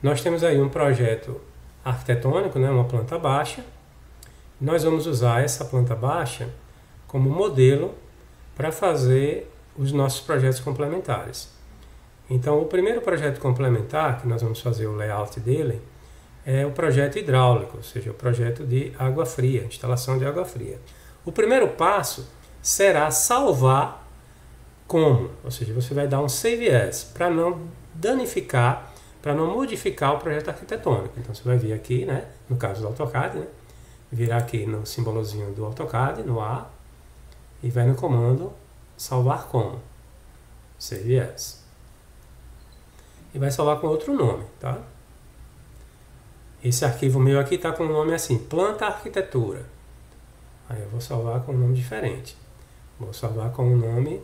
Nós temos aí um projeto arquitetônico, né, uma planta baixa. Nós vamos usar essa planta baixa como modelo para fazer os nossos projetos complementares. Então, o primeiro projeto complementar, que nós vamos fazer o layout dele, é o projeto hidráulico, ou seja, o projeto de água fria, instalação de água fria. O primeiro passo será salvar como, ou seja, você vai dar um Save As para não danificar, para não modificar o projeto arquitetônico. Então você vai vir aqui, né, no caso do AutoCAD, né, virar aqui no simbolozinho do AutoCAD, no A, e vai no comando salvar como, Save As. E vai salvar com outro nome, tá? Esse arquivo meu aqui está com o nome assim, planta arquitetura. Aí eu vou salvar com um nome diferente. Vou salvar com o nome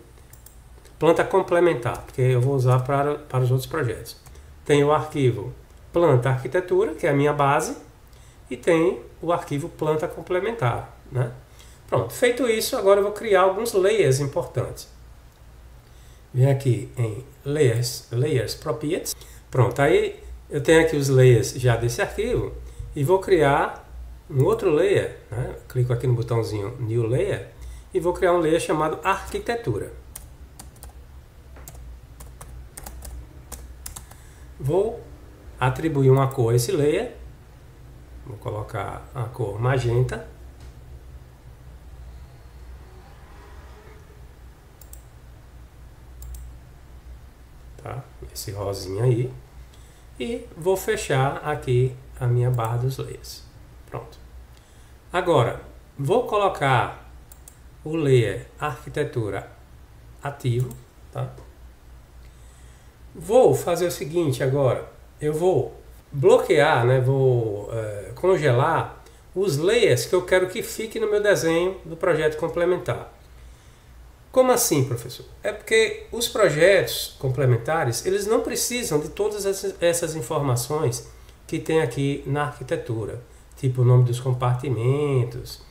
planta complementar, porque eu vou usar para os outros projetos. Tem o arquivo planta arquitetura, que é a minha base, e tem o arquivo planta complementar, né? Pronto, feito isso, agora eu vou criar alguns layers importantes. Vem aqui em Layers Properties. Pronto, aí eu tenho aqui os layers já desse arquivo e vou criar um outro layer, né? Clico aqui no botãozinho New Layer e vou criar um layer chamado Arquitetura. Vou atribuir uma cor a esse layer. Vou colocar a cor magenta. Tá? Esse rosinha aí. E vou fechar aqui a minha barra dos layers. Pronto. Agora, vou colocar o layer arquitetura ativo. Tá? Vou fazer o seguinte agora. Eu vou bloquear, né, vou congelar os layers que eu quero que fiquem no meu desenho do projeto complementar. Como assim, professor? É porque os projetos complementares, eles não precisam de todas essas informações que tem aqui na arquitetura. Tipo o nome dos compartimentos,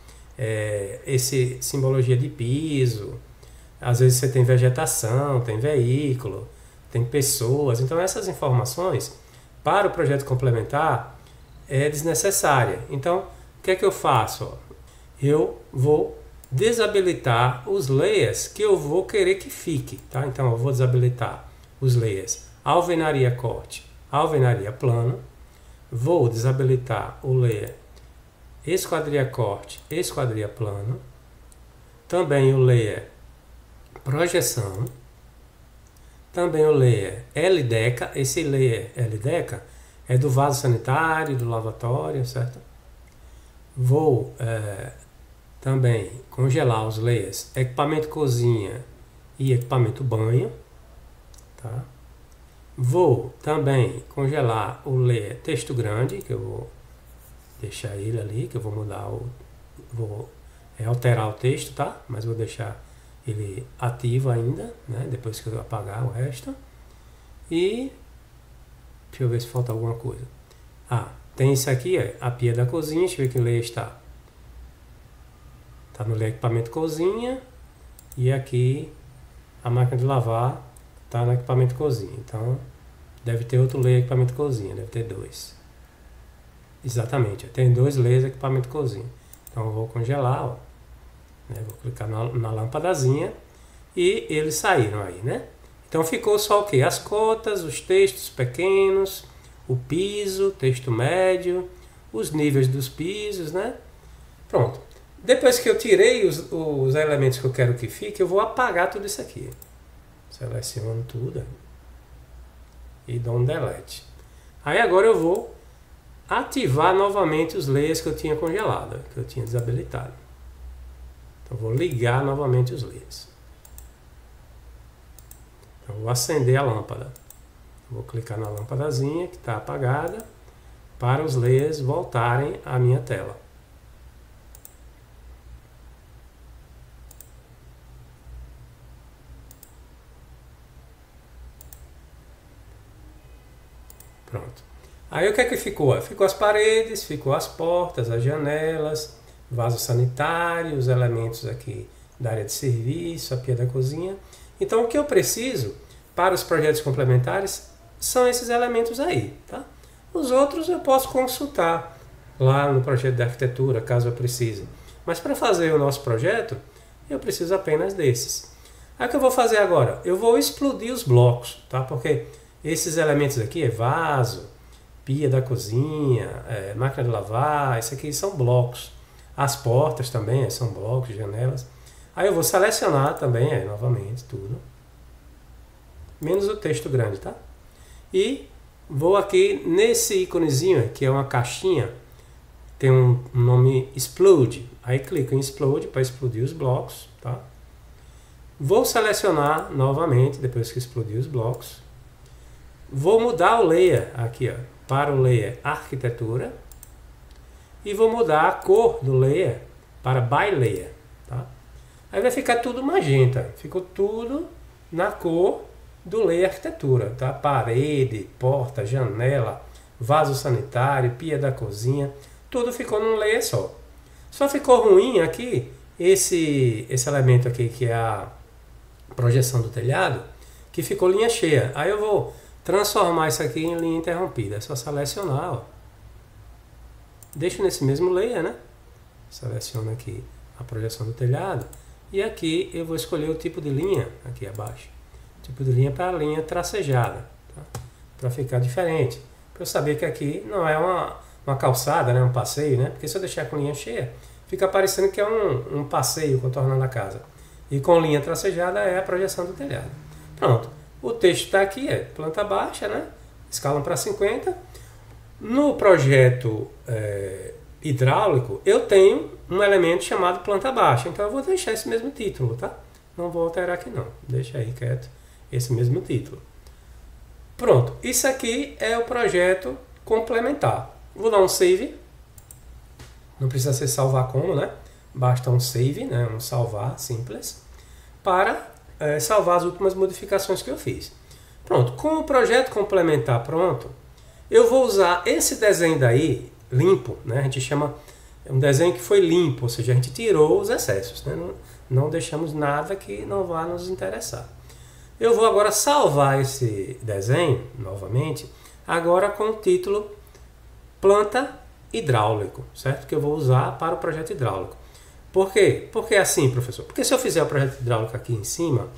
esse simbologia de piso, às vezes você tem vegetação, tem veículo, tem pessoas. Então essas informações, para o projeto complementar, é desnecessária. Então, o que é que eu faço? Eu vou desabilitar os layers que eu vou querer que fique, tá? Então eu vou desabilitar os layers alvenaria corte, alvenaria plano, vou desabilitar o layer esquadria corte, esquadria plano, também o layer projeção, também o layer LDECA. Esse layer LDECA é do vaso sanitário, do lavatório, certo? Vou também congelar os layers equipamento cozinha e equipamento banho, tá? Vou também congelar o layer texto grande, que eu vou deixar ele ali, que eu vou mudar vou alterar o texto, tá? Mas vou deixar ele ativo ainda, né? Depois que eu apagar o resto. E deixa eu ver se falta alguma coisa. Tem isso aqui, a pia da cozinha. Deixa eu ver que layer está. Está no layer equipamento cozinha. E aqui a máquina de lavar está no equipamento cozinha. Então deve ter outro layer equipamento cozinha. Deve ter dois. Exatamente. Tem dois layers equipamento cozinha. Então eu vou congelar, ó. Vou clicar na lâmpadazinha e eles saíram aí, né? Então ficou só o que? As cotas, os textos pequenos, o piso, texto médio, os níveis dos pisos, né? Pronto. Depois que eu tirei os elementos que eu quero que fique, eu vou apagar tudo isso aqui. Seleciono tudo e dou um delete. Aí agora eu vou ativar novamente os layers que eu tinha congelado, que eu tinha desabilitado. Então vou ligar novamente os layers. Então vou acender a lâmpada. Vou clicar na lâmpadazinha que está apagada para os layers voltarem à minha tela. Pronto. Aí o que é que ficou? Ficou as paredes, ficou as portas, as janelas, vaso sanitário, os elementos aqui da área de serviço, a pia da cozinha. Então o que eu preciso para os projetos complementares são esses elementos aí, tá? Os outros eu posso consultar lá no projeto de arquitetura, caso eu precise. Mas para fazer o nosso projeto, eu preciso apenas desses. Aí o que eu vou fazer agora? Eu vou explodir os blocos, tá? Porque esses elementos aqui é vaso, pia da cozinha, máquina de lavar, isso aqui são blocos. As portas também são blocos, janelas. Aí eu vou selecionar também, novamente, tudo. Menos o texto grande, tá? E vou aqui nesse íconezinho, que é uma caixinha, tem um nome Explode. Aí clico em Explode para explodir os blocos, tá? Vou selecionar novamente, depois que explodir os blocos. Vou mudar o layer aqui, ó, para o layer Arquitetura. E vou mudar a cor do layer para By Layer, tá? Aí vai ficar tudo magenta. Ficou tudo na cor do layer Arquitetura, tá? Parede, porta, janela, vaso sanitário, pia da cozinha, tudo ficou num layer só. Só ficou ruim aqui esse elemento aqui que é a projeção do telhado, que ficou linha cheia. Aí eu vou transformar isso aqui em linha interrompida. É só selecionar, ó. Deixo nesse mesmo layer, né? Seleciono aqui a projeção do telhado. E aqui eu vou escolher o tipo de linha, aqui abaixo. Tipo de linha para a linha tracejada, tá? Para ficar diferente. Para eu saber que aqui não é uma calçada, né? Um passeio, né? Porque se eu deixar com linha cheia, fica parecendo que é um passeio contornando a casa. E com linha tracejada é a projeção do telhado. Pronto. O texto está aqui, é planta baixa, né? Escalam para 50. No projeto hidráulico, eu tenho um elemento chamado planta baixa. Então eu vou deixar esse mesmo título, tá? Não vou alterar aqui não. Deixa aí quieto esse mesmo título. Pronto. Isso aqui é o projeto complementar. Vou dar um save. Não precisa ser salvar como, né? Basta um save, né? Um salvar simples. Para salvar as últimas modificações que eu fiz. Pronto. Com o projeto complementar pronto, eu vou usar esse desenho daí, limpo, né? A gente chama um desenho que foi limpo, ou seja, a gente tirou os excessos, né? Não deixamos nada que não vá nos interessar. Eu vou agora salvar esse desenho, novamente, agora com o título Planta Hidráulico, certo? Que eu vou usar para o projeto hidráulico. Por quê? Porque é assim, professor. Porque se eu fizer o projeto hidráulico aqui em cima,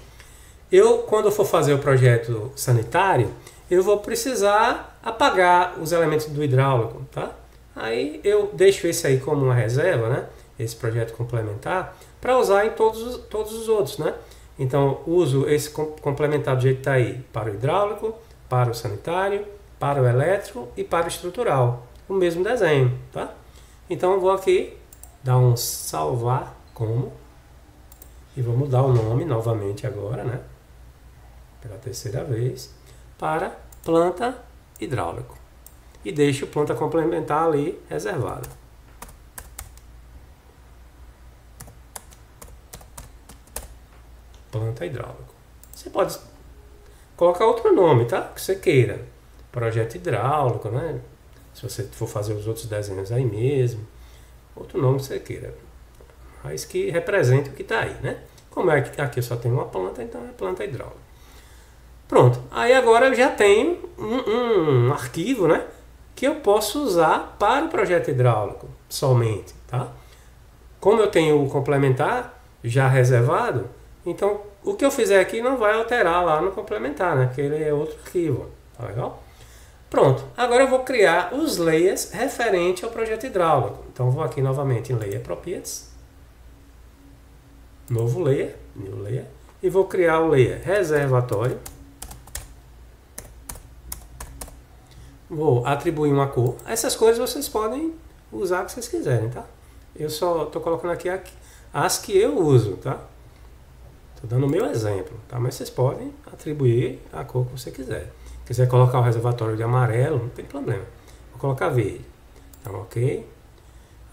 quando eu for fazer o projeto sanitário, eu vou precisar apagar os elementos do hidráulico, tá? Aí eu deixo esse aí como uma reserva, né? Esse projeto complementar, para usar em todos os outros, né? Então, uso esse complementar do jeito que está aí para o hidráulico, para o sanitário, para o elétrico e para o estrutural. O mesmo desenho, tá? Então, eu vou aqui dar um salvar como e vou mudar o nome novamente agora, né? Pela terceira vez, para planta hidráulico. E deixo planta complementar ali reservada. Planta hidráulico. Você pode colocar outro nome, tá? Que você queira. Projeto hidráulico, né? Se você for fazer os outros desenhos aí mesmo. Outro nome que você queira. Mas que represente o que está aí, né? Como é que aqui só tem uma planta, então é planta hidráulica. Pronto. Aí agora eu já tenho um arquivo, né? Que eu posso usar para o projeto hidráulico somente, tá? Como eu tenho o complementar já reservado, então o que eu fizer aqui não vai alterar lá no complementar, né? Porque ele é outro arquivo, tá legal? Pronto, agora eu vou criar os layers referente ao projeto hidráulico. Então vou aqui novamente em Layer Properties, novo layer, New Layer, e vou criar o layer reservatório. Vou atribuir uma cor. Essas cores vocês podem usar o que vocês quiserem, tá? Eu só estou colocando aqui as que eu uso, tá? Estou dando o meu exemplo, tá? Mas vocês podem atribuir a cor que você quiser. Se quiser colocar o reservatório de amarelo, não tem problema. Vou colocar verde. Então, ok.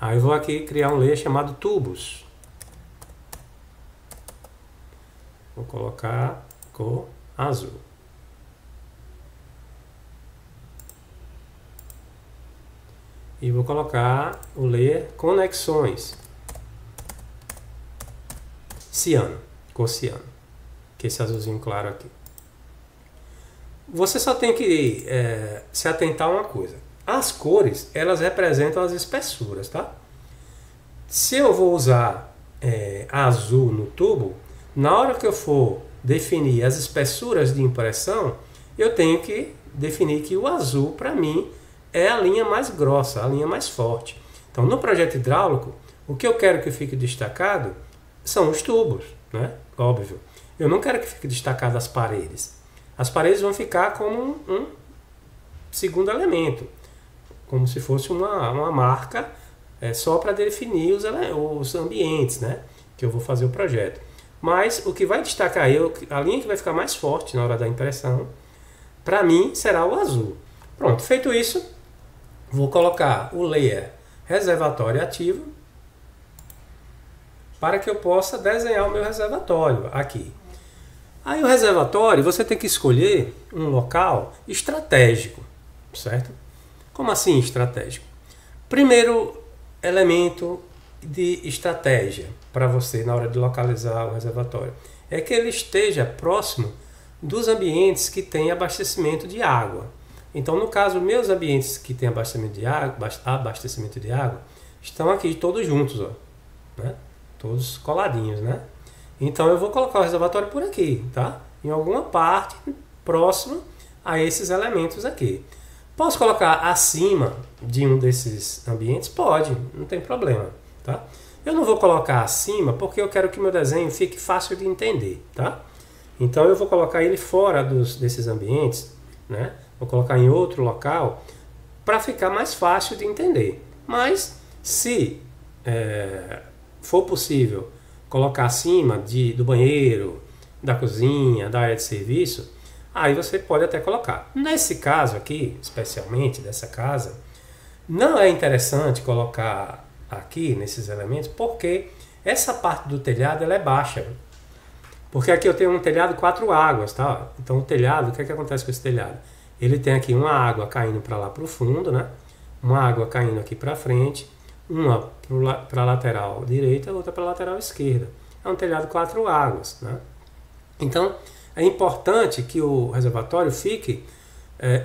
Aí eu vou aqui criar um layer chamado tubos. Vou colocar cor azul. E vou colocar o layer conexões. Ciano, cor ciano. Que é esse azulzinho claro aqui. Você só tem que se atentar a uma coisa. As cores, elas representam as espessuras, tá? Se eu vou usar azul no tubo, na hora que eu for definir as espessuras de impressão, eu tenho que definir que o azul, para mim, é a linha mais grossa, a linha mais forte. Então, no projeto hidráulico, o que eu quero que fique destacado são os tubos, né? Óbvio. Eu não quero que fique destacado as paredes. As paredes vão ficar como um segundo elemento, como se fosse uma marca só para definir os ambientes, né? Que eu vou fazer o projeto. Mas o que vai destacar a linha que vai ficar mais forte na hora da impressão, para mim, será o azul. Pronto, feito isso, vou colocar o layer reservatório ativo para que eu possa desenhar o meu reservatório aqui. Aí o reservatório, você tem que escolher um local estratégico, certo? Como assim estratégico? Primeiro elemento de estratégia para você na hora de localizar o reservatório é que ele esteja próximo dos ambientes que têm abastecimento de água. Então, no caso, meus ambientes que têm abastecimento de água estão aqui todos juntos, ó, né? Todos coladinhos, né? Então, eu vou colocar o reservatório por aqui, tá? Em alguma parte próximo a esses elementos aqui. Posso colocar acima de um desses ambientes? Pode, não tem problema, tá? Eu não vou colocar acima porque eu quero que meu desenho fique fácil de entender, tá? Então eu vou colocar ele fora desses ambientes, né? Vou colocar em outro local para ficar mais fácil de entender. Mas se for possível colocar acima do banheiro, da cozinha, da área de serviço, aí você pode até colocar. Nesse caso aqui, especialmente dessa casa, não é interessante colocar aqui nesses elementos, porque essa parte do telhado ela é baixa. Porque aqui eu tenho um telhado 4 águas, tá? Então o telhado, o que é que acontece com esse telhado? Ele tem aqui uma água caindo para lá para o fundo, né? Uma água caindo aqui para frente, uma para a lateral direita, outra para a lateral esquerda. É um telhado 4 águas, né? Então é importante que o reservatório fique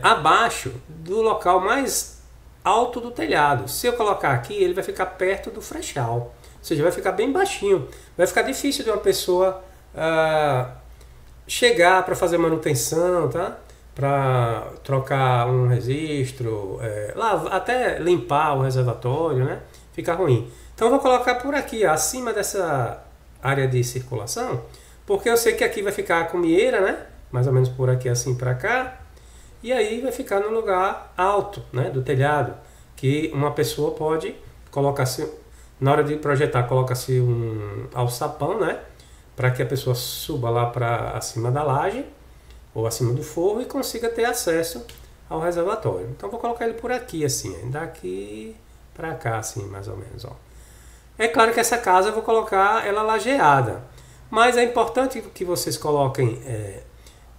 abaixo do local mais alto do telhado. Se eu colocar aqui, ele vai ficar perto do frechal, ou seja, vai ficar bem baixinho. Vai ficar difícil de uma pessoa chegar para fazer manutenção, tá? Para trocar um registro, até limpar o reservatório, né? Fica ruim. Então eu vou colocar por aqui, acima dessa área de circulação, porque eu sei que aqui vai ficar com mieira, né? Mais ou menos por aqui assim para cá. E aí vai ficar no lugar alto, né, do telhado, que uma pessoa pode colocar-se, na hora de projetar, coloca-se um alçapão, né, para que a pessoa suba lá para acima da laje ou acima do forro e consiga ter acesso ao reservatório. Então vou colocar ele por aqui assim, daqui para cá assim, mais ou menos, ó. É claro que essa casa eu vou colocar ela lajeada, mas é importante que vocês coloquem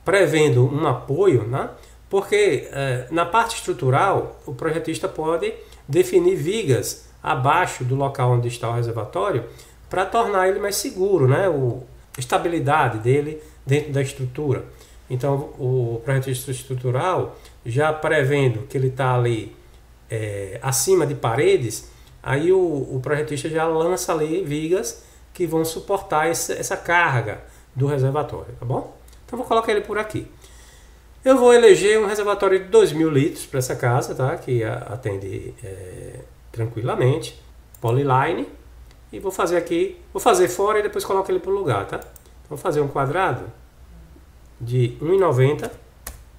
prevendo um apoio, né? Porque na parte estrutural o projetista pode definir vigas abaixo do local onde está o reservatório para tornar ele mais seguro, né? A estabilidade dele dentro da estrutura. Então o projetista estrutural, já prevendo que ele está ali acima de paredes, aí o projetista já lança ali vigas que vão suportar essa carga do reservatório, tá bom? Então vou colocar ele por aqui. Eu vou eleger um reservatório de 2.000 litros para essa casa, tá? Que atende tranquilamente, polyline, e vou fazer aqui, vou fazer fora e depois coloco ele para o lugar, tá? Então, vou fazer um quadrado de 1,90,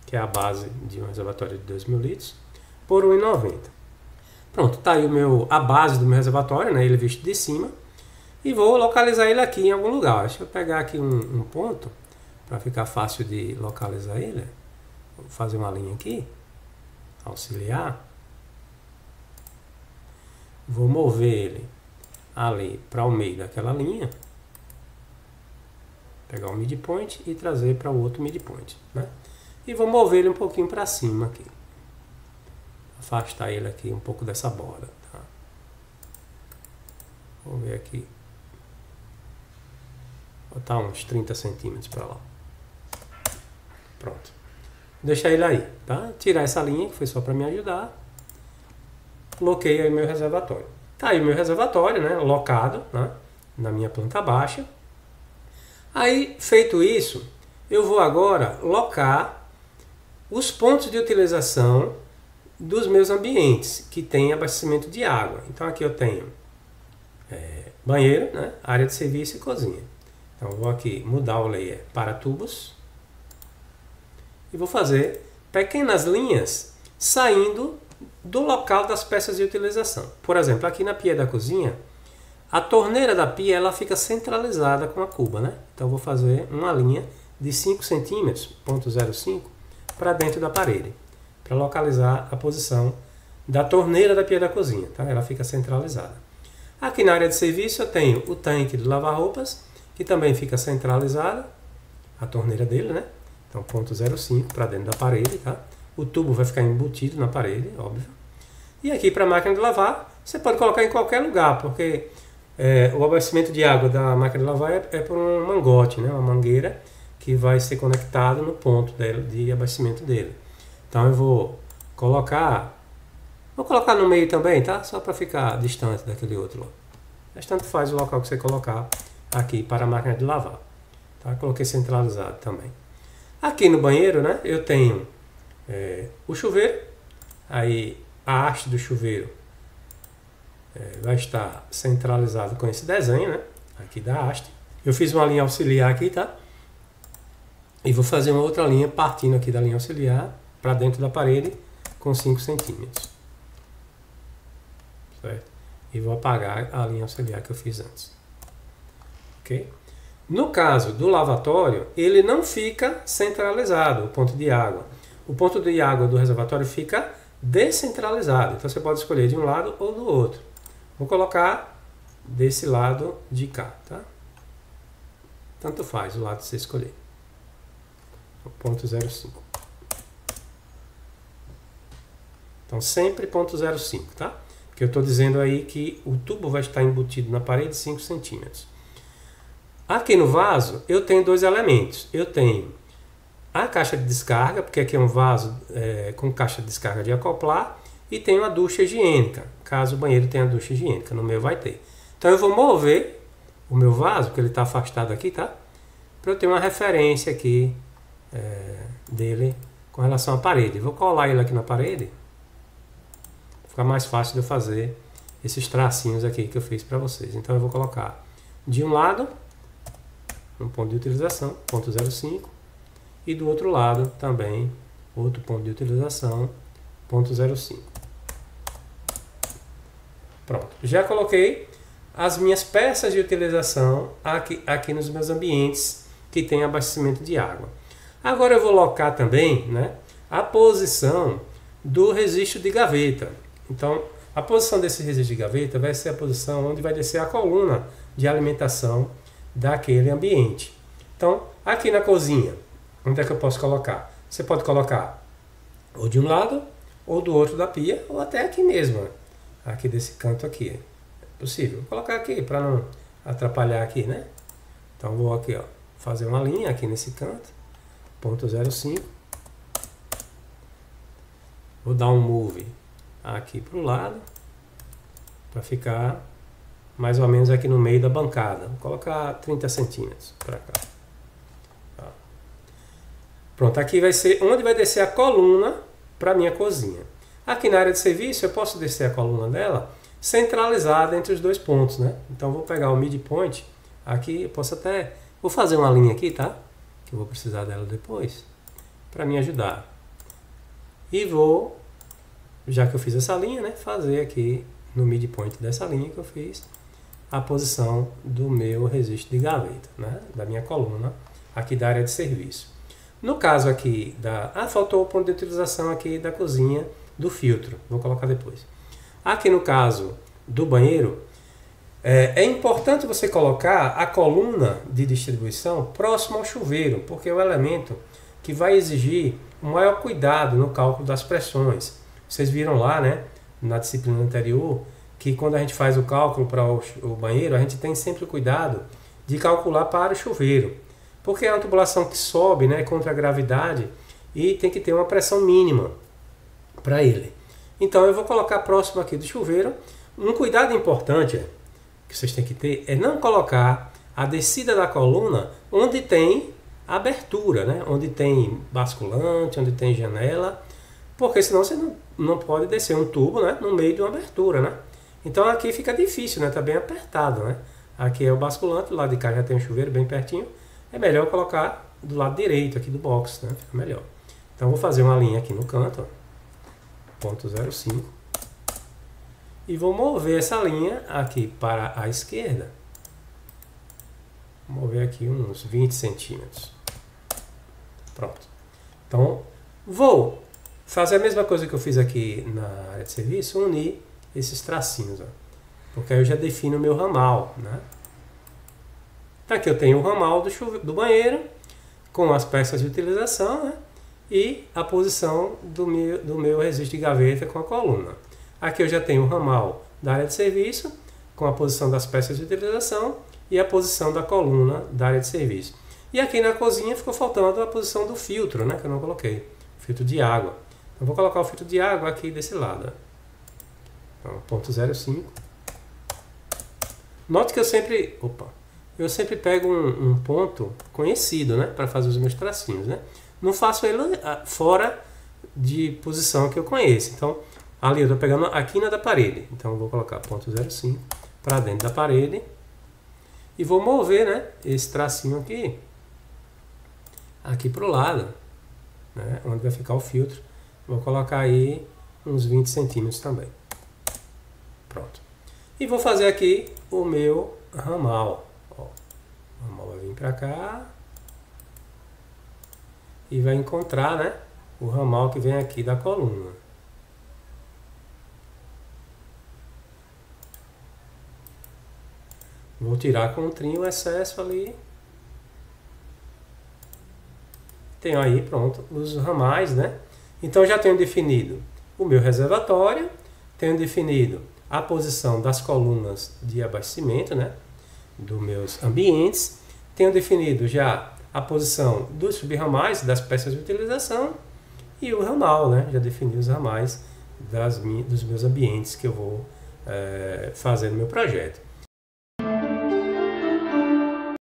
que é a base de um reservatório de 2.000 litros, por 1,90. Pronto, tá aí a base do meu reservatório, né? Ele visto de cima, e vou localizar ele aqui em algum lugar. Deixa eu pegar aqui um ponto para ficar fácil de localizar ele. Vou fazer uma linha aqui, auxiliar. Vou mover ele ali para o meio daquela linha. Pegar o midpoint e trazer para o outro midpoint, né? E vou mover ele um pouquinho para cima aqui. Afastar ele aqui um pouco dessa borda, tá? Vou ver aqui. Botar uns 30 centímetros para lá. Pronto. Deixar ele aí, tá? Tirar essa linha que foi só para me ajudar loquei aí o meu reservatório. Tá aí o meu reservatório, né, locado, né, na minha planta baixa. Aí, feito isso, eu vou agora locar os pontos de utilização dos meus ambientes que tem abastecimento de água. Então aqui eu tenho banheiro, né, área de serviço e cozinha. Então eu vou aqui mudar o layer para tubos e vou fazer pequenas linhas saindo do local das peças de utilização. Por exemplo, aqui na pia da cozinha, a torneira da pia ela fica centralizada com a cuba, né? Então eu vou fazer uma linha de 5 centímetros, 0,05, para dentro da parede, para localizar a posição da torneira da pia da cozinha, tá? Ela fica centralizada. Aqui na área de serviço eu tenho o tanque de lavar roupas, que também fica centralizada, a torneira dele, né? Então 0,05 para dentro da parede, tá? O tubo vai ficar embutido na parede, óbvio. E aqui para a máquina de lavar, você pode colocar em qualquer lugar, porque o abastecimento de água da máquina de lavar é por um mangote, né? Uma mangueira que vai ser conectado no ponto de abastecimento dele. Então eu vou colocar no meio também, tá? Só para ficar distante daquele outro lá. Mas tanto faz o local que você colocar aqui para a máquina de lavar. Tá? Coloquei centralizado também. Aqui no banheiro, né? Eu tenho o chuveiro, aí a haste do chuveiro vai estar centralizado com esse desenho, né? Aqui da haste. Eu fiz uma linha auxiliar aqui, tá? E vou fazer uma outra linha partindo aqui da linha auxiliar para dentro da parede com 5 centímetros. Certo? E vou apagar a linha auxiliar que eu fiz antes. Ok? No caso do lavatório, ele não fica centralizado, o ponto de água. O ponto de água do reservatório fica descentralizado. Então você pode escolher de um lado ou do outro. Vou colocar desse lado de cá, tá? Tanto faz o lado que você escolher. 0,05. Então sempre 0,05, tá? Porque eu estou dizendo aí que o tubo vai estar embutido na parede 5 centímetros. Aqui no vaso eu tenho dois elementos. Eu tenho a caixa de descarga, porque aqui é um vaso com caixa de descarga de acoplar, e tenho a ducha higiênica, caso o banheiro tenha ducha higiênica, no meu vai ter. Então eu vou mover o meu vaso, porque ele está afastado aqui, tá? Para eu ter uma referência aqui dele com relação à parede. Vou colar ele aqui na parede, fica mais fácil de eu fazer esses tracinhos aqui que eu fiz para vocês. Então eu vou colocar de um lado um ponto de utilização, 0,05, e do outro lado também outro ponto de utilização, 0,05. Pronto, já coloquei as minhas peças de utilização aqui nos meus ambientes que tem abastecimento de água. Agora eu vou locar também, né, a posição do registro de gaveta. Então, a posição desse registro de gaveta vai ser a posição onde vai descer a coluna de alimentação daquele ambiente. Então, aqui na cozinha, onde é que eu posso colocar? Você pode colocar ou de um lado, ou do outro da pia, ou até aqui mesmo, aqui desse canto aqui. É possível. Vou colocar aqui para não atrapalhar aqui, né? Então, vou aqui, ó, fazer uma linha aqui nesse canto, 0,05. Vou dar um move aqui para o lado, para ficar mais ou menos aqui no meio da bancada. Vou colocar 30 centímetros para cá. Tá. Pronto, aqui vai ser onde vai descer a coluna para a minha cozinha. Aqui na área de serviço eu posso descer a coluna dela centralizada entre os dois pontos, né? Então vou pegar o midpoint aqui, eu posso até... Vou fazer uma linha aqui, tá? Que eu vou precisar dela depois, para me ajudar. E vou, já que eu fiz essa linha, né, fazer aqui no midpoint dessa linha que eu fiz a posição do meu registro de gaveta, né, da minha coluna aqui da área de serviço. No caso aqui faltou o ponto de utilização aqui da cozinha do filtro, vou colocar depois. Aqui no caso do banheiro, é importante você colocar a coluna de distribuição próximo ao chuveiro, porque é o elemento que vai exigir um maior cuidado no cálculo das pressões. Vocês viram lá, né, na disciplina anterior, que quando a gente faz o cálculo para o banheiro, a gente tem sempre o cuidado de calcular para o chuveiro, porque é uma tubulação que sobe, né, contra a gravidade, e tem que ter uma pressão mínima para ele. Então eu vou colocar próximo aqui do chuveiro. Um cuidado importante que vocês têm que ter é não colocar a descida da coluna onde tem abertura, né? Onde tem basculante, onde tem janela, porque senão você não pode descer um tubo, né? No meio de uma abertura, né? Então aqui fica difícil, né? Tá bem apertado, né? Aqui é o basculante, do lado de cá já tem um chuveiro bem pertinho. É melhor colocar do lado direito aqui do box, né? Fica melhor. Então vou fazer uma linha aqui no canto, ó. 0,05 e vou mover essa linha aqui para a esquerda, vou mover aqui uns 20 centímetros. Pronto. Então vou fazer a mesma coisa que eu fiz aqui na área de serviço, unir esses tracinhos, ó, porque aí eu já defino o meu ramal, né? Aqui eu tenho o ramal do banheiro com as peças de utilização, né? E a posição do meu registro de gaveta com a coluna. Aqui eu já tenho o ramal da área de serviço, com a posição das peças de utilização e a posição da coluna da área de serviço. E aqui na cozinha ficou faltando a posição do filtro, né, que eu não coloquei, filtro de água. Então vou colocar o filtro de água aqui desse lado. Então, 0,05. Note que eu sempre pego um ponto conhecido, né, para fazer os meus tracinhos, né? Não faço ele fora de posição que eu conheço. Então, ali eu estou pegando a quina da parede. Então, eu vou colocar 0,05 para dentro da parede. E vou mover, né, esse tracinho aqui para o lado, né, onde vai ficar o filtro. Vou colocar aí uns 20 centímetros também. Pronto. E vou fazer aqui o meu ramal. Ó, o ramal vai vir para cá. E vai encontrar, né, o ramal que vem aqui da coluna. Vou tirar com o trinho o excesso ali. Tenho aí, pronto, os ramais, né? Então já tenho definido o meu reservatório, tenho definido a posição das colunas de abastecimento, né, dos meus ambientes, tenho definido já a posição dos subramais, das peças de utilização e o ramal, né? Já defini os ramais dos meus ambientes que eu vou fazer no meu projeto.